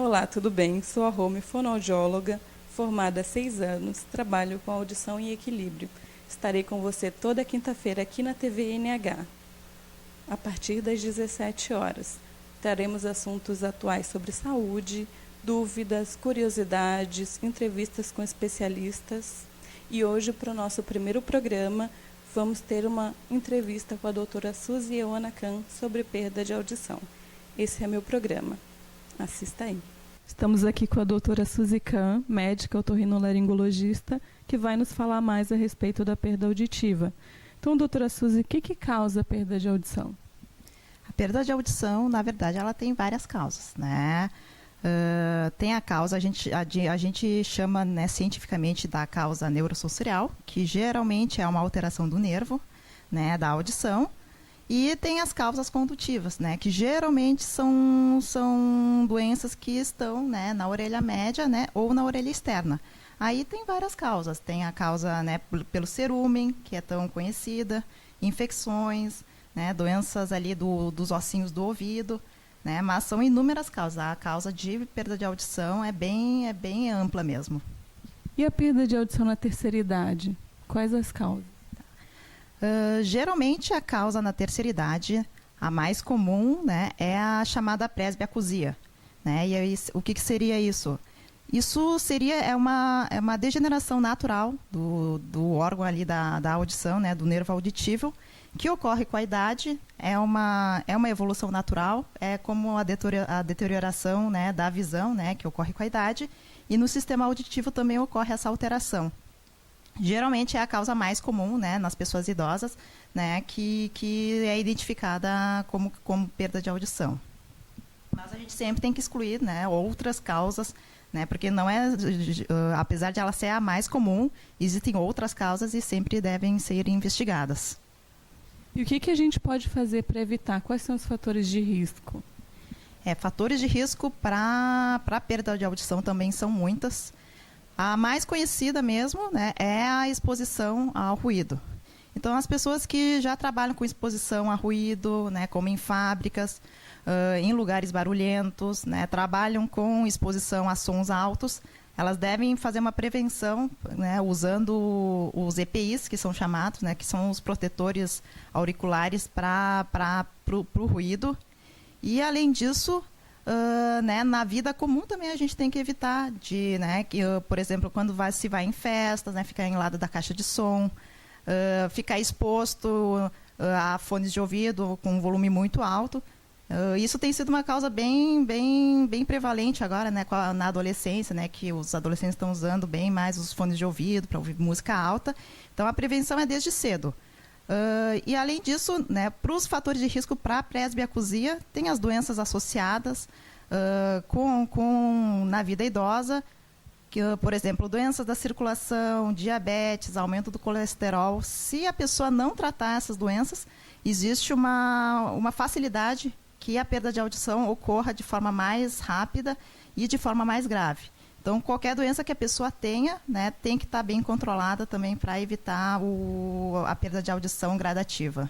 Olá, tudo bem? Sou a Rome, fonoaudióloga, formada há 6 anos, trabalho com audição e equilíbrio. Estarei com você toda quinta-feira aqui na TV NH, a partir das 17 horas. Traremos assuntos atuais sobre saúde, dúvidas, curiosidades, entrevistas com especialistas. E hoje, para o nosso primeiro programa, vamos ter uma entrevista com a doutora Suzy Eona Kahn sobre perda de audição. Esse é meu programa. Assista aí. Estamos aqui com a doutora Suzy Kahn, médica otorrinolaringologista, que vai nos falar mais a respeito da perda auditiva. Então, doutora Suzy, o que causa a perda de audição? A perda de audição, na verdade, ela tem várias causas, né? Tem a causa, a gente chama, né, cientificamente da causa neurosensorial, que geralmente é uma alteração do nervo, né, da audição. E tem as causas condutivas, né, que geralmente são doenças que estão, né, na orelha média, né, ou na orelha externa. Aí tem várias causas. Tem a causa, né, pelo cerúmen, que é tão conhecida, infecções, né, doenças ali dos ossinhos do ouvido, né, mas são inúmeras causas. A causa de perda de audição é bem ampla mesmo. E a perda de audição na terceira idade? Quais as causas? Geralmente a causa na terceira idade, a mais comum, né, é a chamada presbiacusia, né? E aí, o que seria isso? Isso seria uma degeneração natural do órgão ali da audição, né, do nervo auditivo, que ocorre com a idade. É uma evolução natural, é como a deterioração, né, da visão, né, que ocorre com a idade, e no sistema auditivo também ocorre essa alteração. Geralmente é a causa mais comum, né, nas pessoas idosas, né, que é identificada como perda de audição. Mas a gente sempre tem que excluir, né, outras causas, né, porque não é, apesar de ela ser a mais comum, existem outras causas e sempre devem ser investigadas. E o que a gente pode fazer para evitar? Quais são os fatores de risco? Fatores de risco para perda de audição também são muitas. A mais conhecida mesmo, né, é a exposição ao ruído. Então, as pessoas que já trabalham com exposição a ruído, né, como em fábricas, em lugares barulhentos, né, trabalham com exposição a sons altos, elas devem fazer uma prevenção, né, usando os EPIs, que são chamados, né, que são os protetores auriculares para o ruído. E, além disso, né, na vida comum também a gente tem que evitar de, né, por exemplo, quando se vai em festas, né, ficar em lado da caixa de som, ficar exposto a fones de ouvido com um volume muito alto. Isso tem sido uma causa bem prevalente agora, né, na adolescência, né, que os adolescentes estão usando bem mais os fones de ouvido para ouvir música alta. Então, a prevenção é desde cedo. E, além disso, né, para os fatores de risco para a presbiacusia, tem as doenças associadas na vida idosa, que, por exemplo, doenças da circulação, diabetes, aumento do colesterol. Se a pessoa não tratar essas doenças, existe uma facilidade que a perda de audição ocorra de forma mais rápida e de forma mais grave. Então, qualquer doença que a pessoa tenha, né, tem que estar bem controlada também para evitar a perda de audição gradativa.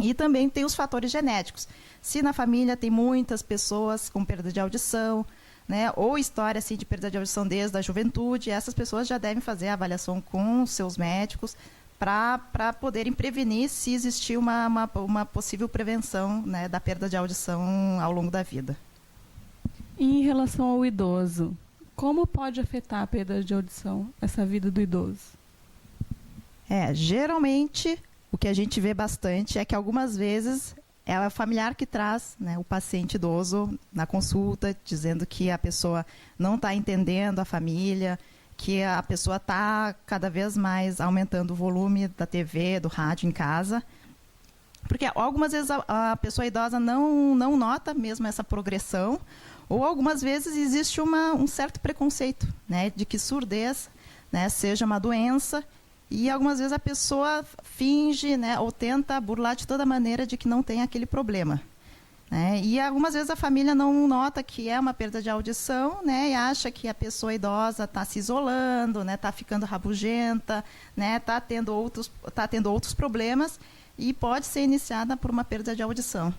E também tem os fatores genéticos. Se na família tem muitas pessoas com perda de audição, né, ou história assim, de perda de audição desde a juventude, essas pessoas já devem fazer a avaliação com seus médicos para poderem prevenir se existir uma possível prevenção, né, da perda de audição ao longo da vida. E em relação ao idoso, como pode afetar a perda de audição, essa vida do idoso? Geralmente, o que a gente vê bastante é que algumas vezes é o familiar que traz, né, o paciente idoso na consulta, dizendo que a pessoa não está entendendo a família, que a pessoa está cada vez mais aumentando o volume da TV, do rádio em casa. Porque algumas vezes a pessoa idosa não nota mesmo essa progressão, ou algumas vezes existe um certo preconceito, né, de que surdez, né, seja uma doença, e algumas vezes a pessoa finge, né, ou tenta burlar de toda maneira de que não tem aquele problema. Né, e algumas vezes a família não nota que é uma perda de audição, né, e acha que a pessoa idosa está se isolando, né, está ficando rabugenta, né, está tendo outros problemas, e pode ser iniciada por uma perda de audição.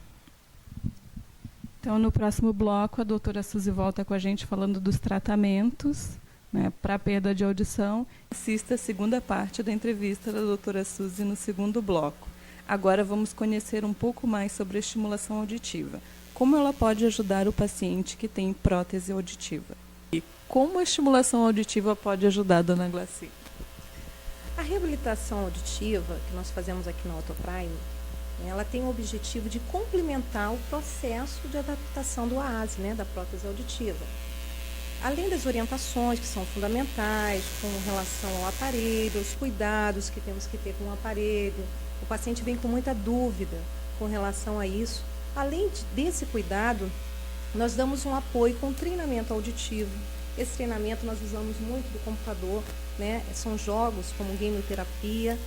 Então, no próximo bloco, a doutora Suzy volta com a gente falando dos tratamentos, né, para perda de audição. Assista a segunda parte da entrevista da doutora Suzy no segundo bloco. Agora vamos conhecer um pouco mais sobre a estimulação auditiva. Como ela pode ajudar o paciente que tem prótese auditiva? E como a estimulação auditiva pode ajudar, dona Glaci? A reabilitação auditiva que nós fazemos aqui na Autoprime, ela tem o objetivo de complementar o processo de adaptação do AAS, né, da prótese auditiva. Além das orientações que são fundamentais com relação ao aparelho, os cuidados que temos que ter com o aparelho, o paciente vem com muita dúvida com relação a isso. Além desse cuidado, nós damos um apoio com treinamento auditivo. Esse treinamento nós usamos muito do computador, né? São jogos como gameterapia,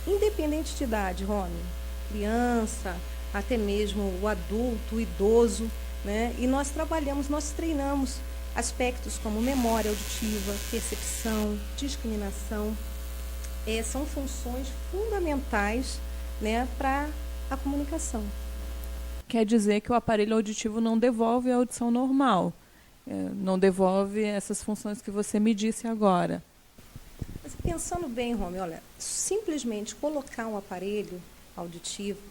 independente de idade, Rony, criança, até mesmo o adulto, o idoso, né? E nós treinamos aspectos como memória auditiva, percepção, discriminação. São funções fundamentais, né, para a comunicação. Quer dizer que o aparelho auditivo não devolve a audição normal, não devolve essas funções que você me disse agora. Mas pensando bem, Rome, olha, simplesmente colocar um aparelho auditivo,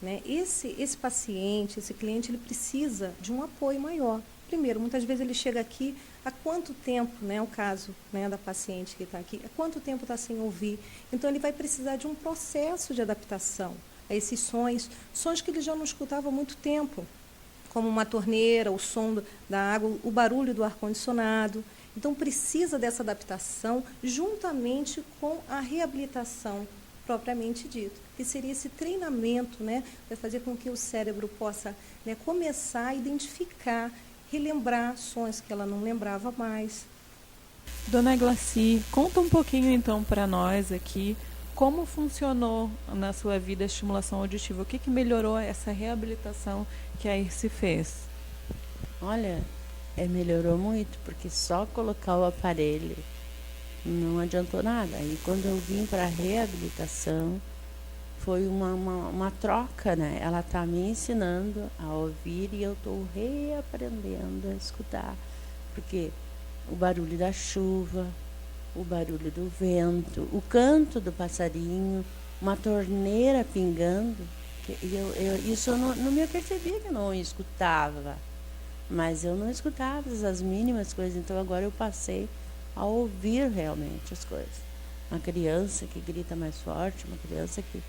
né, esse paciente, esse cliente, ele precisa de um apoio maior. Primeiro, muitas vezes ele chega aqui, há quanto tempo, né, o caso, né, da paciente que está aqui, há quanto tempo está sem ouvir? Então, ele vai precisar de um processo de adaptação a esses sons que ele já não escutava há muito tempo, como uma torneira, o som da água, o barulho do ar-condicionado. Então, precisa dessa adaptação juntamente com a reabilitação propriamente dito, que seria esse treinamento, né, vai fazer com que o cérebro possa, né, começar a identificar, relembrar sons que ela não lembrava mais. Dona Glaci, conta um pouquinho então para nós aqui como funcionou na sua vida a estimulação auditiva. O que melhorou essa reabilitação que a IRSE fez? Olha, melhorou muito, porque só colocar o aparelho não adiantou nada. Aí quando eu vim para a reabilitação, foi uma troca, né? Ela está me ensinando a ouvir e eu estou reaprendendo a escutar. Porque o barulho da chuva, o barulho do vento, o canto do passarinho, uma torneira pingando, isso eu não me apercebia que eu não escutava. Mas eu não escutava as mínimas coisas, então agora eu passei a ouvir realmente as coisas. Uma criança que grita mais forte, uma criança que,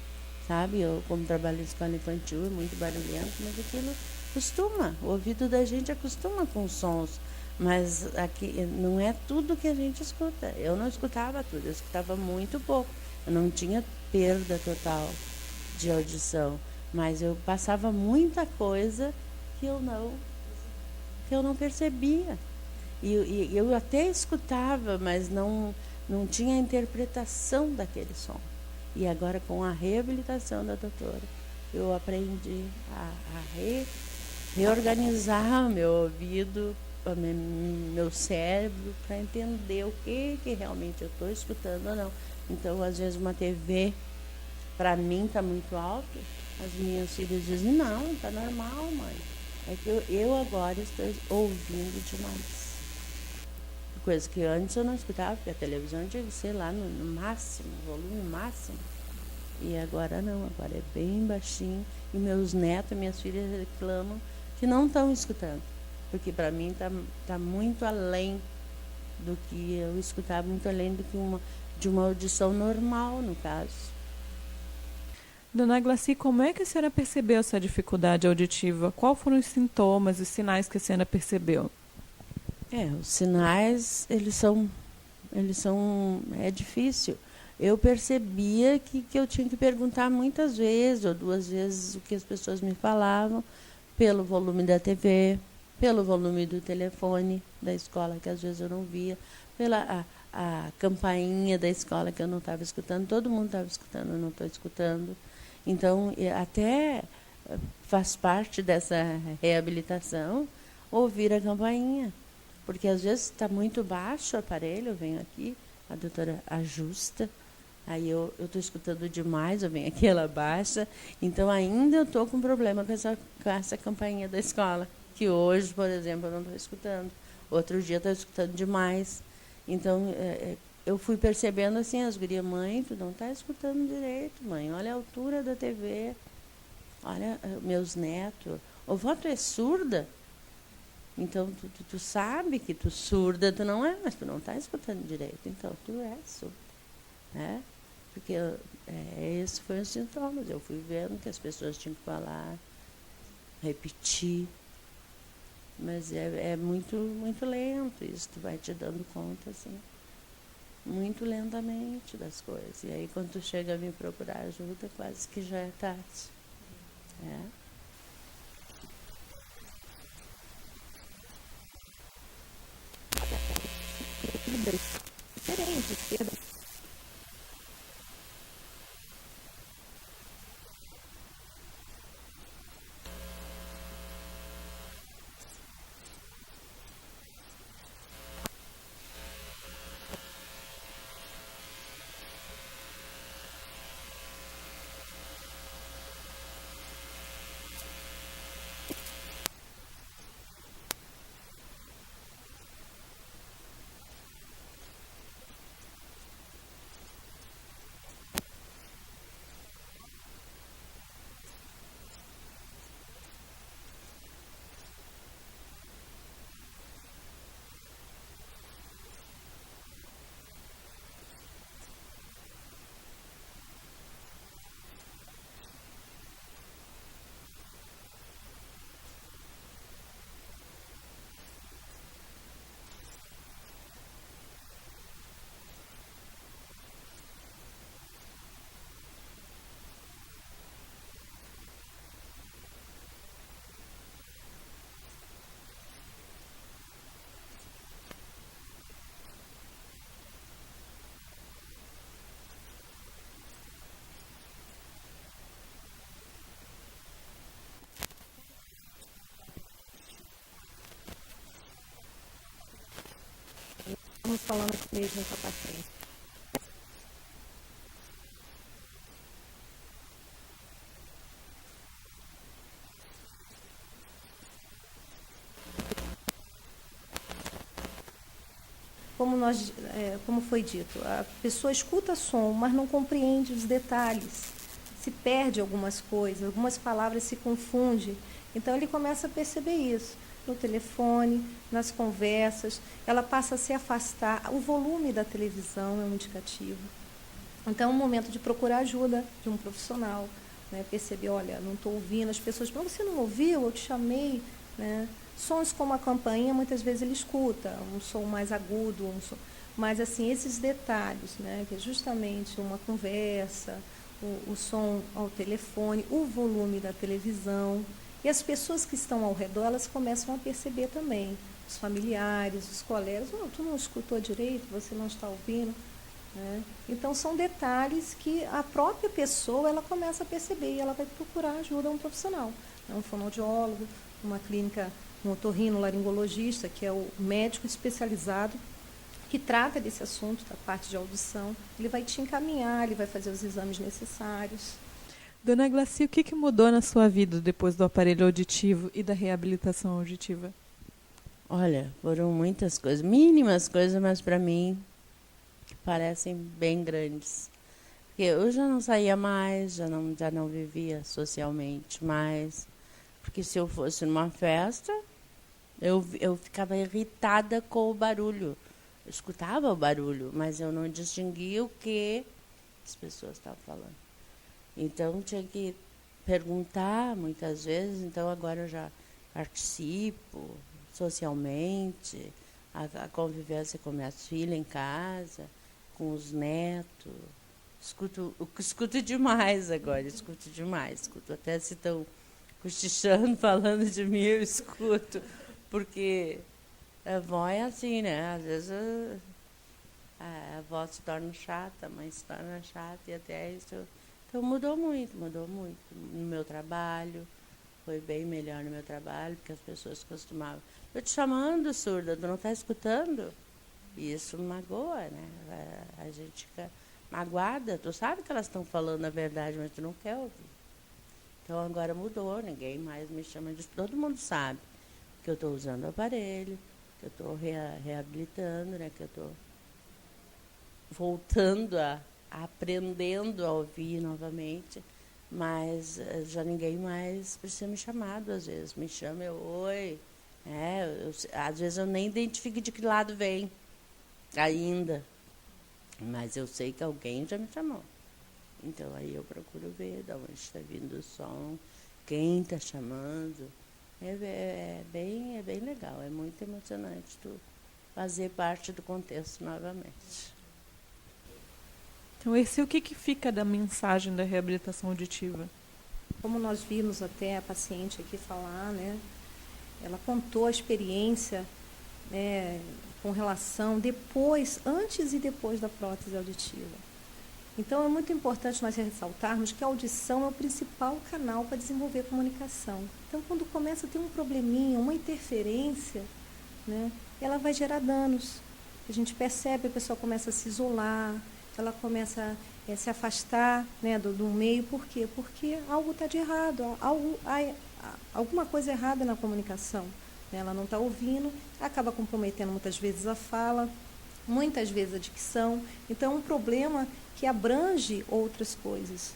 sabe, eu como trabalho em escola infantil, é muito barulhento, mas aquilo acostuma, o ouvido da gente acostuma com os sons, mas aqui não é tudo que a gente escuta. Eu não escutava tudo, eu escutava muito pouco, eu não tinha perda total de audição, mas eu passava muita coisa que eu não percebia. E eu até escutava, mas não tinha a interpretação daquele som. E agora, com a reabilitação da doutora, eu aprendi a reorganizar meu ouvido, meu cérebro, para entender o que realmente eu estou escutando ou não. Então, às vezes, uma TV, para mim, está muito alto. As minhas filhas dizem, não, está normal, mãe. É que eu agora estou ouvindo demais. Coisa que antes eu não escutava, porque a televisão tinha que ser lá no máximo, volume máximo. E agora não, agora é bem baixinho. E meus netos, minhas filhas reclamam que não estão escutando. Porque para mim tá muito além do que eu escutava, muito além do que de uma audição normal, no caso. Dona Glaci, como é que a senhora percebeu essa dificuldade auditiva? Quais foram os sintomas, os sinais que a senhora percebeu? Os sinais, é difícil. Eu percebia que eu tinha que perguntar muitas vezes, ou 2 vezes, o que as pessoas me falavam, pelo volume da TV, pelo volume do telefone da escola, que às vezes eu não via, pela a campainha da escola, que eu não estava escutando, todo mundo estava escutando, eu não estou escutando. Então, até faz parte dessa reabilitação ouvir a campainha. Porque às vezes está muito baixo o aparelho, eu venho aqui, a doutora ajusta, Aí eu estou escutando demais, eu venho aqui, ela baixa. Então, ainda eu estou com problema com essa campainha da escola, que hoje, por exemplo, eu não estou escutando. Outro dia eu estou escutando demais. Então, eu fui percebendo assim, as gurias, mãe, tu não está escutando direito, mãe. Olha a altura da TV, olha meus netos. Ô, vó, tu é surda? Então, tu sabe que tu surda, tu não é, mas tu não está escutando direito. Então, tu é surda, né? Porque esse foi os sintomas. Eu fui vendo que as pessoas tinham que falar, repetir. Mas é muito, muito lento isso. Tu vai te dando conta, assim, muito lentamente das coisas. E aí, quando tu chega a me procurar ajuda, quase que já é tarde. Diferente, esquerda. Estamos falando aqui mesmo com a paciente. Como foi dito, a pessoa escuta som, mas não compreende os detalhes, se perde algumas coisas, algumas palavras se confundem. Então ele começa a perceber isso no telefone, nas conversas, ela passa a se afastar. O volume da televisão é um indicativo. Então é um momento de procurar ajuda de um profissional, né? Perceber, olha, não estou ouvindo, as pessoas, mas você não ouviu, eu te chamei, né? Sons como a campainha, muitas vezes ele escuta, um som mais agudo, mas assim, esses detalhes, né? Que é justamente uma conversa, o som ao telefone, o volume da televisão, e as pessoas que estão ao redor, elas começam a perceber também, os familiares, os colegas, oh, tu não escutou direito, você não está ouvindo, né? Então, são detalhes que a própria pessoa ela começa a perceber e ela vai procurar ajuda a um profissional, né? Um fonoaudiólogo, uma clínica, um otorrinolaringologista, que é o médico especializado que trata desse assunto, da parte de audição. Ele vai te encaminhar, ele vai fazer os exames necessários. Dona Glaci, o que mudou na sua vida depois do aparelho auditivo e da reabilitação auditiva? Olha, foram muitas coisas, mínimas coisas, mas para mim parecem bem grandes. Porque eu já não saía mais, já não vivia socialmente mais. Porque se eu fosse numa festa, eu ficava irritada com o barulho. Eu escutava o barulho, mas eu não distinguia o que as pessoas estavam falando. Então, tinha que perguntar muitas vezes. Então, agora eu já participo socialmente, a convivência com minhas filhas em casa, com os netos. Escuto demais agora, escuto demais. Escuto até se estão cochichando, falando de mim, eu escuto. Porque a avó é assim, né? Às vezes a avó se torna chata, a mãe se torna chata, e até isso. Então mudou muito no meu trabalho. Foi bem melhor no meu trabalho, porque as pessoas costumavam. Eu te chamando, surda, tu não está escutando? E isso magoa, né? A gente fica magoada, tu sabe que elas estão falando a verdade, mas tu não quer ouvir. Então agora mudou, ninguém mais me chama de... Todo mundo sabe que eu estou usando o aparelho, que eu estou reabilitando, né, que eu estou voltando aprendendo a ouvir novamente, mas já ninguém mais precisa me chamar duas vezes. Me chama, oi. Às vezes eu nem identifico de que lado vem ainda, mas eu sei que alguém já me chamou. Então aí eu procuro ver de onde está vindo o som, quem está chamando. É bem legal, é muito emocionante tu fazer parte do contexto novamente. Então, o que fica da mensagem da reabilitação auditiva? Como nós vimos até a paciente aqui falar, né? Ela contou a experiência, né, com relação antes e depois da prótese auditiva. Então, é muito importante nós ressaltarmos que a audição é o principal canal para desenvolver comunicação. Então, quando começa a ter um probleminha, uma interferência, né, ela vai gerar danos. A gente percebe, a pessoa começa a se isolar, ela começa a se afastar, né, do meio. Por quê? Porque algo está de errado, alguma coisa errada na comunicação. Né? Ela não está ouvindo, acaba comprometendo muitas vezes a fala, muitas vezes a dicção. Então, é um problema que abrange outras coisas.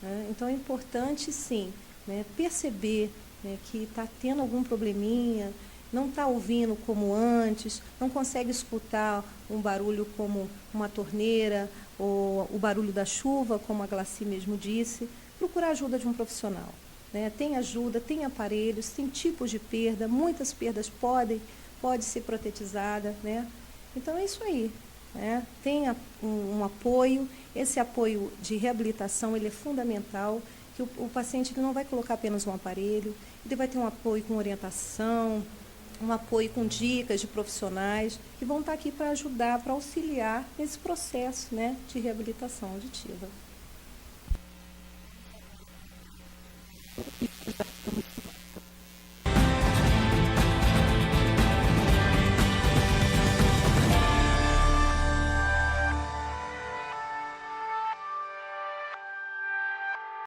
Né? Então, é importante, sim, né, perceber, né, que está tendo algum probleminha, não está ouvindo como antes, não consegue escutar um barulho como uma torneira ou o barulho da chuva, como a Glaci mesmo disse, procurar a ajuda de um profissional. Né? Tem ajuda, tem aparelhos, tem tipos de perda, muitas perdas pode ser protetizada. Né? Então é isso aí. Né? Tem um apoio, esse apoio de reabilitação ele é fundamental, que o paciente ele não vai colocar apenas um aparelho, ele vai ter um apoio com orientação, um apoio com dicas de profissionais que vão estar aqui para ajudar, para auxiliar nesse processo, né, de reabilitação auditiva.